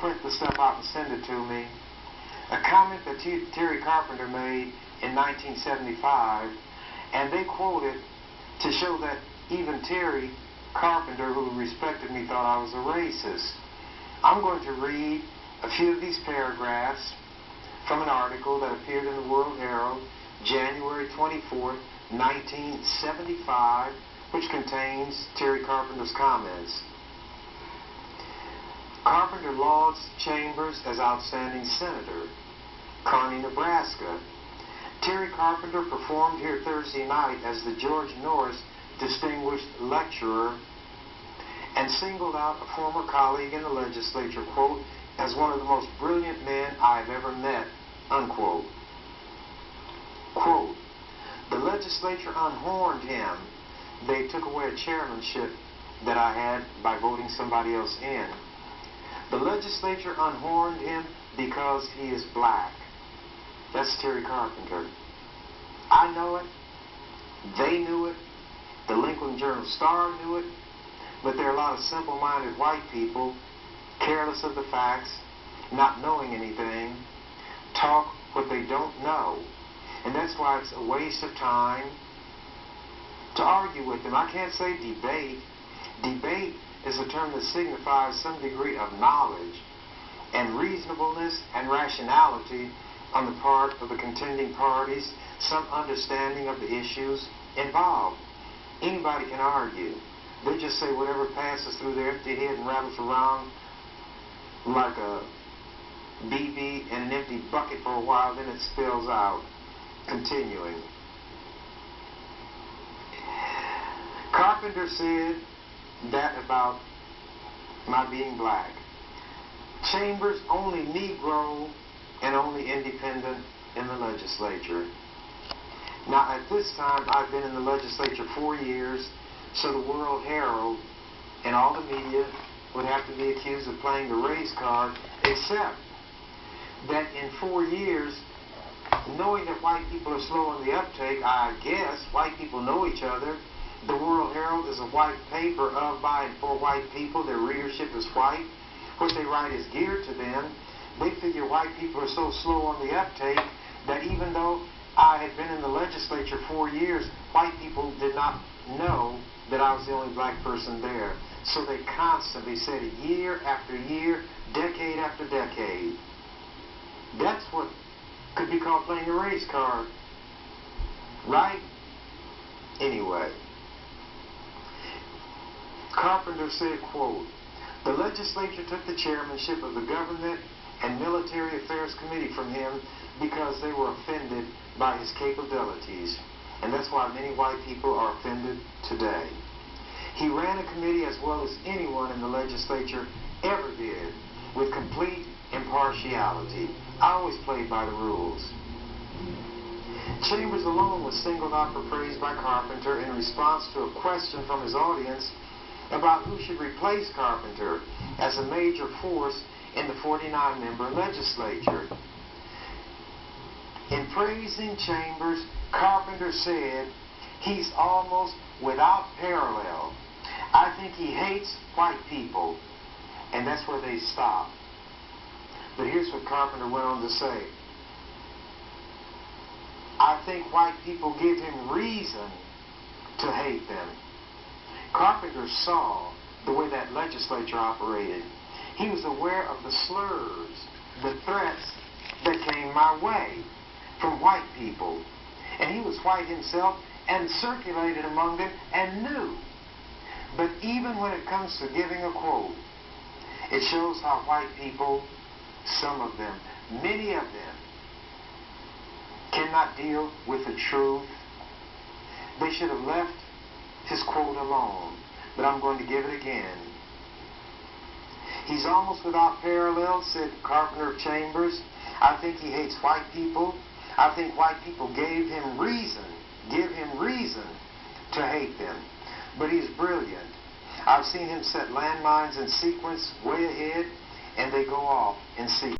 print the stuff out and send it to me. A comment that Terry Carpenter made in 1975, and they quoted to show that even Terry Carpenter, who respected me, thought I was a racist. I'm going to read a few of these paragraphs from an article that appeared in the World Herald, January 24, 1975, which contains Terry Carpenter's comments. Carpenter lauds Chambers as outstanding senator. Kearney, Nebraska. Terry Carpenter performed here Thursday night as the George Norris Distinguished Lecturer and singled out a former colleague in the legislature, quote, as one of the most brilliant men I've ever met, unquote. Quote, the legislature unhorned him. They took away a chairmanship that I had by voting somebody else in. The legislature unhorned him because he is black. That's Terry Carpenter. I know it. They knew it. The Lincoln Journal-Star knew it. But there are a lot of simple-minded white people, careless of the facts, not knowing anything, talk what they don't know. And that's why it's a waste of time to argue with them. I can't say debate. Debate is a term that signifies some degree of knowledge and reasonableness and rationality on the part of the contending parties, some understanding of the issues involved. Anybody can argue. They just say whatever passes through their empty head and rattles around like a BB in an empty bucket for a while, then it spills out. Continuing. Carpenter said that about my being black. Chambers only Negro and only independent in the legislature. Now at this time I've been in the legislature 4 years, so the World Herald and all the media would have to be accused of playing the race card, except that in 4 years, knowing that white people are slow on the uptake, I guess white people know each other. The World Herald is a white paper of, by, and for white people. Their readership is white. What they write is geared to them. They figure white people are so slow on the uptake that even though I had been in the legislature 4 years, white people did not know that I was the only black person there. So they constantly said it year after year, decade after decade. That's what could be called playing a race card, right? Anyway, Carpenter said, quote, the legislature took the chairmanship of the Government and Military Affairs Committee from him because they were offended by his capabilities. And that's why many white people are offended today. He ran a committee as well as anyone in the legislature ever did, with complete impartiality. I always played by the rules. Chambers alone was singled out for praise by Carpenter in response to a question from his audience about who should replace Carpenter as a major force in the 49-member legislature. In praising Chambers, Carpenter said, he's almost without parallel. I think he hates white people. And that's where they stop. But here's what Carpenter went on to say. I think white people give him reason to hate them. Carpenter saw the way that legislature operated. He was aware of the slurs, the threats that came my way from white people. And he was white himself and circulated among them and knew. But even when it comes to giving a quote, it shows how white people, some of them, many of them, cannot deal with the truth. They should have left his quote alone, but I'm going to give it again. He's almost without parallel, said Carpenter of Chambers. I think he hates white people. I think white people give him reason to hate them. But he's brilliant. I've seen him set landmines in sequence way ahead, and they go off in sequence.